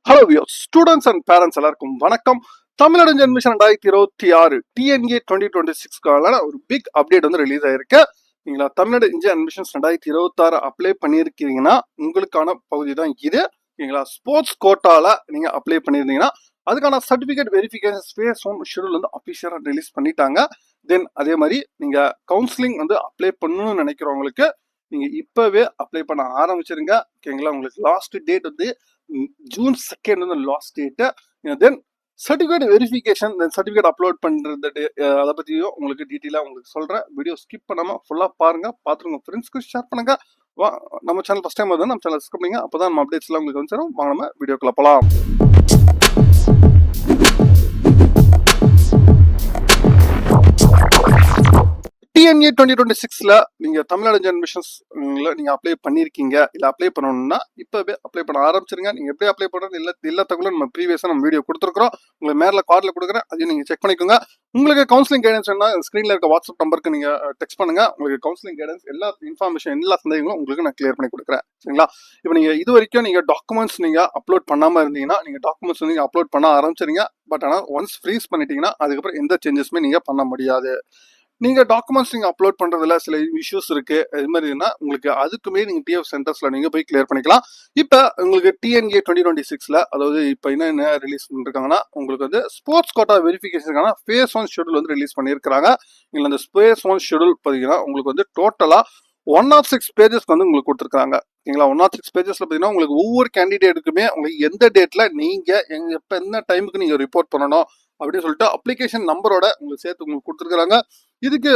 Hello views, students and parents எல்லாருக்கும் வணக்கம். Tamil Nadu admission 2026 DNA 2026க்கான ஒரு பிக் அப்டேட் வந்து ரிலீஸ் ஆயிருக்கு. நீங்களா தமிழ்நாடு இந்தியன் அட்மிஷன்ஸ் 2026 அப்ளை பண்ணியிருக்கீங்கன்னா உங்களுக்கான பகுதி தான் இது. நீங்களா ஸ்போர்ட்ஸ் கோட்டால நீங்க அப்ளை பண்ணியிருந்தீங்கன்னா அதுக்கான சர்டிபிகேட் வெரிஃபிகேஷன் ஃபேஸ் 1 ஷெடியூல் வந்து அஃபிஷியலா ரிலீஸ் பண்ணிட்டாங்க. தென் அதே மாதிரி நீங்க கவுன்சிலிங் வந்து அப்ளை பண்ணணும்னு நினைக்கிறவங்களுக்கு நீங்க இப்பவே அப்ளை பண்ண ஆரம்பிச்சிருங்க. ஓகேங்களா, உங்களுக்கு லாஸ்ட் டேட் வந்து ஜூன் 2 வந்து லாஸ்ட் டேட்டு. தென் சர்டிஃபிகேட் வெரிஃபிகேஷன், தென் சர்டிஃபிகேட் அப்லோட் பண்ணுறது அதை பற்றியும் உங்களுக்கு டீட்டெயிலாக உங்களுக்கு சொல்கிறேன். வீடியோ ஸ்கிப் பண்ணாமல் ஃபுல்லாக பாருங்கள், பார்த்துருங்க, ஃப்ரெண்ட்ஸ்க்கு ஷேர் பண்ணுங்கள். நம்ம சேனல் ஃபஸ்ட் டைம் வந்து நம்ம சேனல் சப்ஸ்கிரைப் பண்ணுங்க, அப்போ தான் நம்ம அப்டேட்ஸ்லாம் உங்களுக்கு வந்து சேரும். வாங்க நம்ம வீடியோக்குள்ள போகலாம். டிஎன்ஏ 2026ல நீங்க தமிழ்நாடு அட்மிஷன்ஸ் நீங்க அப்ளை பண்ணிருக்கீங்க, இல்ல அப்ளை பண்ணணும்னா இப்பவே அப்ளை பண்ண ஆரம்பிச்சிருங்க. நீங்க எப்படி அப்ளை பண்றது எல்லா தகவலும் நம்ம ப்ரீவியஸா நம்ம வீடியோ கொடுத்துருக்கோம். உங்களுக்கு மேல கார்ட்ல கொடுக்குறேன், அதையும் நீங்க செக் பண்ணிக்கோங்க. உங்களுக்கு கவுன்சிலிங் கைடன்ஸ் வேணா ஸ்கிரீன்ல இருக்க வாட்ஸ்அப் நம்பருக்கு நீங்க டெக்ஸ்ட் பண்ணுங்க. உங்களுக்கு கவுன்சிலிங் கைடன்ஸ் எல்லா இன்ஃபர்மேஷன் எல்லா சந்தேகங்களும் உங்களுக்கு நான் கிளியர் பண்ணி கொடுக்குறேன். சரிங்களா? இப்போ நீங்க இது வரைக்கும் நீங்க டாக்குமெண்ட்ஸ் நீங்க அப்லோட் பண்ணாம இருந்தீங்கன்னா நீங்க டாக்குமெண்ட்ஸ் நீங்க அப்லோட் பண்ண ஆரம்பிச்சிருங்க. பட் ஆனால் ஒன்ஸ் ஃப்ரீஸ் பண்ணிட்டீங்கன்னா அதுக்கப்புறம் எந்த சேஞ்சஸுமே நீங்க பண்ண முடியாது. நீங்க டாக்குமெண்ட்ஸ் நீங்க அப்லோட் பண்றதுல சில இஷ்யூஸ் இருக்கு, இது மாதிரினா உங்களுக்கு அதுக்குமே நீங்க டிஎஃப் சென்டர்ஸ்ல நீங்க போய் கிளியர் பண்ணிக்கலாம். இப்ப உங்களுக்கு டிஎன்ஏ 2026ல அதாவது இப்ப என்ன ரிலீஸ் பண்ணிருக்காங்கன்னா உங்களுக்கு வந்து ஸ்போர்ட்ஸ் கோட்டா வெரிஃபிகேஷனுக்கான ஃபேஸ் 1 ஷெடியூல் வந்து ரிலீஸ் பண்ணியிருக்காங்க. நீங்க அந்த ஃபேஸ் 1 ஷெடியூல் பாத்தீங்கன்னா உங்களுக்கு வந்து டோட்டலா 106 பேஜஸ் வந்து உங்களுக்கு கொடுத்துருக்காங்க. ஓகேங்களா, 106 பேஜஸ்ல பாத்தீங்கன்னா உங்களுக்கு ஒவ்வொரு கேண்டிடேட்டுக்குமே உங்களுக்கு எந்த டேட்ல நீங்க எப்ப என்ன டைமுக்கு நீங்க ரிப்போர்ட் பண்ணணும் அப்படின்னு சொல்லிட்டு அப்ளிகேஷன் நம்பரோட உங்களுக்கு சேர்த்து உங்களுக்கு கொடுத்துருக்காங்க. இதுக்கு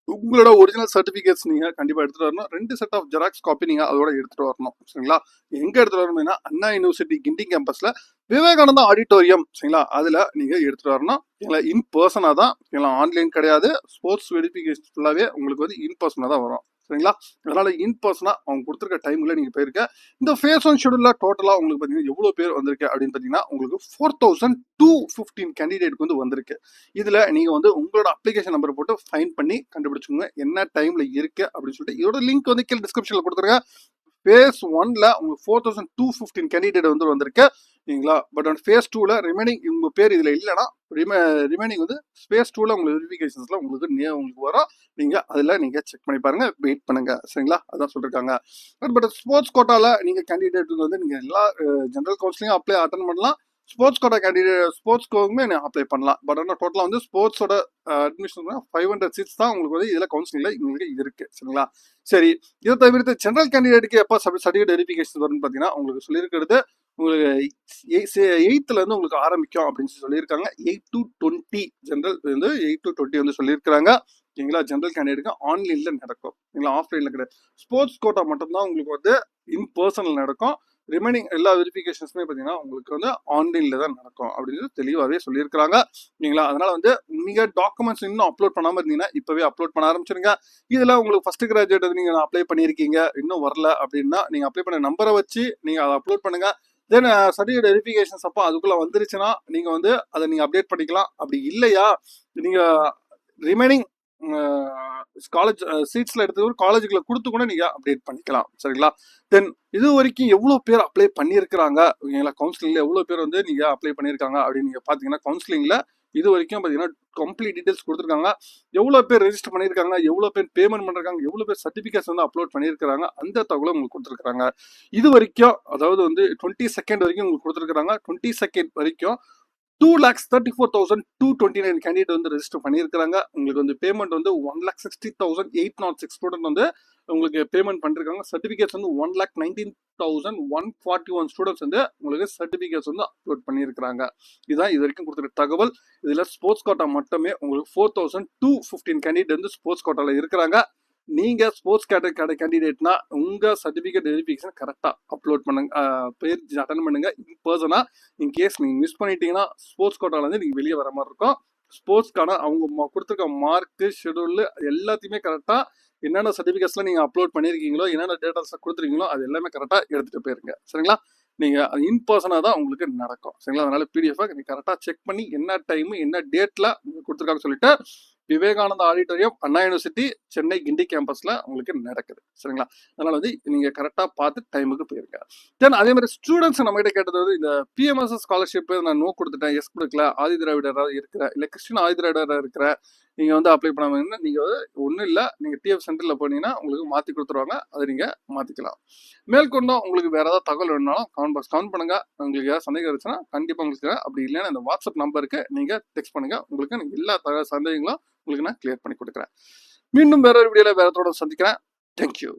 உங்களோட ஒரிஜினல் சர்டிபிகேட்ஸ் நீங்க கண்டிப்பா எடுத்துட்டு வரணும். 2 செட் ஆஃப் ஜெராக்ஸ் காப்பி நீங்க அதோட எடுத்துட்டு வரணும். சரிங்களா? எங்க எடுத்துட்டு வரணும்னா அண்ணா யூனிவர்சிட்டி கிண்டி கேம்பஸ்ல விவேகானந்தா ஆடிட்டோரியம், சரிங்களா, அதுல நீங்க எடுத்துட்டு வரணும். இன் பர்சனா தான், ஆன்லைன் கிடையாது. ஸ்போர்ட்ஸ் வெரிஃபிகேஷன் ஃபுல்லாவே உங்களுக்கு வந்து இன் பர்சனா தான் வரும். சரிங்களா? அதனால இன் பர்சனா அவங்க கொடுத்துருக்க டைம்ல நீங்க போயிருக்க. இந்த ஃபேஸ் 1 ஷெடியூல்ல டோட்டலா உங்களுக்கு பாத்தீங்கன்னா எவ்வளவு பேர் வந்திருக்கு அப்படின்னு பாத்தீங்கன்னா உங்களுக்கு 4215 கேண்டிடேட் வந்து வந்திருக்கு. இதுல நீங்க வந்து உங்களோட அப்ளிகேஷன் நம்பர் போட்டு ஃபைன் பண்ணி கண்டுபிடிச்சுங்க என்ன டைம்ல இருக்கு அப்படின்னு சொல்லிட்டு. இதோட லிங்க் வந்து கீழே டிஸ்கிரிப்ஷன்ல கொடுத்துருங்க. ஃபேஸ் 1ல உங்களுக்கு 4215 கேண்டிடேட் வந்து வந்திருக்கு. சரிங்களா? பட் ஃபேஸ் 2ல ரிமைனிங் உங்க பேர் இதுல இல்லைன்னா ரிமைனிங் வந்து ஃபேஸ் 2ல உங்களுக்கு வெரிஃபிகேஷன்ஸ்ல உங்களுக்கு வரும். நீங்க அதுல நீங்க செக் பண்ணி பாருங்க, வெயிட் பண்ணுங்க. சரிங்களா? அதான் சொல்லிருக்காங்க. பட் ஸ்போர்ட்ஸ் கோட்டால நீங்க கேண்டிடேட் வந்து நீங்க எல்லா ஜெனரல் கவுன்சிலிங் அட்டன் பண்ணலாம். ஸ்போர்ட்ஸ் கோட்டா கேண்டிடேட் ஸ்போர்ட்ஸ்க்குமே அப்ளை பண்ணலாம். பட் ஆனால் டோட்டலாக வந்து ஸ்போர்ட்ஸோட அட்மிஷன் 500 சீட்ஸ் தான் உங்களுக்கு வந்து இதில் கவுன்சிலிங்ல உங்களுக்கு இருக்கு. சரிங்களா? சரி, இதை தவிர்த்து ஜெனரல் கேண்டிடேட்டுக்கு எப்போ சர்டிஃபிகேட் வெரிஃபிகேஷன் வரும்னு பார்த்தீங்கன்னா உங்களுக்கு சொல்லியிருக்கிறது உங்களுக்கு 8th இருந்து உங்களுக்கு ஆரம்பிக்கும் அப்படின்னு சொல்லியிருக்காங்க. 8 to 20 ஜெனரல் வந்து 8 to 20 வந்து சொல்லியிருக்காங்க. ஓகேங்களா? ஜெனரல் கேண்டிடேட்டுக்கு ஆன்லைன்ல நடக்கும். ஓகேங்களா? ஆஃப்லைன்ல கிடையாது. ஸ்போர்ட்ஸ் கோட்டா மட்டும்தான் உங்களுக்கு வந்து இன் பர்சனல் நடக்கும். ரிமைனிங் எல்லா வெரிஃபிகேஷன்ஸுமே பார்த்தீங்கன்னா உங்களுக்கு வந்து ஆன்லைன்ல தான் நடக்கும் அப்படின்னு தெளிவாகவே சொல்லியிருக்காங்க. ஓகேங்களா? அதனால வந்து நீங்க டாக்குமெண்ட்ஸ் இன்னும் அப்லோட் பண்ணாம இருந்தீங்கன்னா இப்பவே அப்லோட் பண்ண ஆரம்பிச்சிருங்க. இதுல உங்களுக்கு ஃபர்ஸ்ட் கிராஜுவேட் நீங்க அப்ளை பண்ணியிருக்கீங்க, இன்னும் வரல அப்படின்னா நீங்க அப்ளை பண்ண நம்பரை வச்சு நீங்க அதை அப்லோட் பண்ணுங்க. தென் சர்டிஃபிகேட் வெரிஃபிகேஷன்ஸ் அப்போ அதுக்குள்ள வந்துருச்சுன்னா நீங்க வந்து அதை நீங்க அப்டேட் பண்ணிக்கலாம். அப்படி இல்லையா நீங்க ரிமைனிங் காலேஜ் சீட்ஸ்ல எடுத்து காலேஜுக்குள்ள கொடுத்து கூட நீங்க அப்டேட் பண்ணிக்கலாம். சரிங்களா? தென் இது வரைக்கும் எவ்வளவு பேர் அப்ளை பண்ணியிருக்கிறாங்க, கவுன்சிலிங்ல எவ்வளவு பேர் வந்து நீங்க அப்ளை பண்ணியிருக்காங்க அப்படின்னு நீங்க பாத்தீங்கன்னா கவுன்சிலிங்ல இது வரைக்கும் பாத்தீங்கன்னா கம்ப்ளீட் டீடைல்ஸ் கொடுத்துருக்காங்க. எவ்வளவு பேர் ரெஜிஸ்டர் பண்ணியிருக்காங்க, எவ்வளவு பேர் பேமெண்ட் பண்ணிருக்காங்க, எவ்வளவு பேர் சர்டிபிகேட்ஸ் வந்து அப்லோட் பண்ணியிருக்காங்க, அந்த தகவலை உங்களுக்கு கொடுத்துருக்காங்க. இது வரைக்கும் அதாவது வந்து 22 வரைக்கும் உங்களுக்கு கொடுத்துருக்காங்க. 22 வரைக்கும் 2,34,229 கேண்டிடேட் வந்து ரெஜிஸ்டர் பண்ணியிருக்காங்க. உங்களுக்கு வந்து பேமெண்ட் வந்து 1,60,806 ஸ்டூடெண்ட் வந்து உங்களுக்கு பேமெண்ட் பண்ணிருக்காங்க. சர்டிபிகேட்ஸ் வந்து 1,19,141 ஸ்டூடெண்ட்ஸ் வந்து உங்களுக்கு சர்டிபிகேட்ஸ் வந்து அப்லோட் பண்ணியிருக்காங்க. இதுதான் இது வரைக்கும் கொடுத்துருக்க தகவல். இதுல ஸ்போர்ட்ஸ் கோட்டா மட்டுமே உங்களுக்கு 4,215 கேண்டிடேட் வந்து ஸ்போர்ட்ஸ் கோட்டால இருக்கிறாங்க. நீங்க ஸ்போர்ட்ஸ் கேண்டிடேட்னா உங்க சர்டிபிகேட் வெரிஃபிகேஷன் கரெக்டா அப்லோட் பண்ணுங்க, பேர் அட்டன் பண்ணுங்க இன் பர்சனா. இன் கேஸ் நீங்க மிஸ் பண்ணிட்டீங்கன்னா ஸ்போர்ட்ஸ் கோட்டால இருந்து நீங்க வெளியே வர மாதிரி இருக்கும். ஸ்போர்ட்ஸ்க்கான அவங்க கொடுத்துருக்க மார்க்கு ஷெடியூல் எல்லாத்தையுமே கரெக்டா என்னென்ன சர்டிபிகேட்ஸ்ல நீங்க அப்லோட் பண்ணிருக்கீங்களோ, என்னென்ன டேட்டாஸ் கொடுத்துருக்கீங்களோ அது எல்லாமே கரெக்டா எடுத்துட்டு போயிருங்க. சரிங்களா? நீங்க இன் பர்சனா தான் உங்களுக்கு நடக்கும். சரிங்களா? அதனால பிடிஎஃப் நீங்க கரெக்டா செக் பண்ணி என்ன டைம் என்ன டேட்ல கொடுத்துருக்காங்க சொல்லிட்டு விவேகானந்தா ஆடிட்டோரியம், அண்ணா யூனிவர்சிட்டி, சென்னை கிண்டி கேம்பஸ்ல உங்களுக்கு நடக்குது. சரிங்களா? அதனால வந்து நீங்க கரெக்டா பார்த்து டைமுக்கு போயிருங்க. தென் அதே மாதிரி ஸ்டூடெண்ட்ஸ் நம்ம கிட்ட கேட்டது வந்து இந்த பிஎம்எஸ் ஸ்காலர்ஷிப் நான் நோ கொடுத்துட்டேன், எஸ் கொடுக்கல, ஆதி திராவிடரா இருக்கிற இல்ல கிறிஸ்டின் ஆதி திராவிடரா இருக்கிற நீங்க வந்து அப்ளை பண்ணாம நீங்க ஒன்றும் இல்லை, நீங்க டிஎஃப் சென்டர்ல போனீங்கன்னா உங்களுக்கு மாத்தி கொடுத்துருவாங்க, அதை நீங்க மாத்திக்கலாம். மேற்கொண்டும் உங்களுக்கு வேற ஏதாவது தகவல் வேணும்னாலும் கமெண்ட் பாக்ஸ் கமெண்ட் பண்ணுங்க. உங்களுக்கு ஏதாவது சந்தேகம் இருந்துச்சுன்னா கண்டிப்பா உங்களுக்கு, அப்படி இல்லைன்னா இந்த வாட்ஸ்அப் நம்பருக்கு நீங்க டெக்ஸ்ட் பண்ணுங்க. உங்களுக்கு எல்லா சந்தேகங்களும் உங்களுக்கு நான் கிளியர் பண்ணி கொடுக்குறேன். மீண்டும் வேற ஒரு வீடியோல வேற தொடர்ந்து சந்திக்கிறேன். தேங்க்யூ.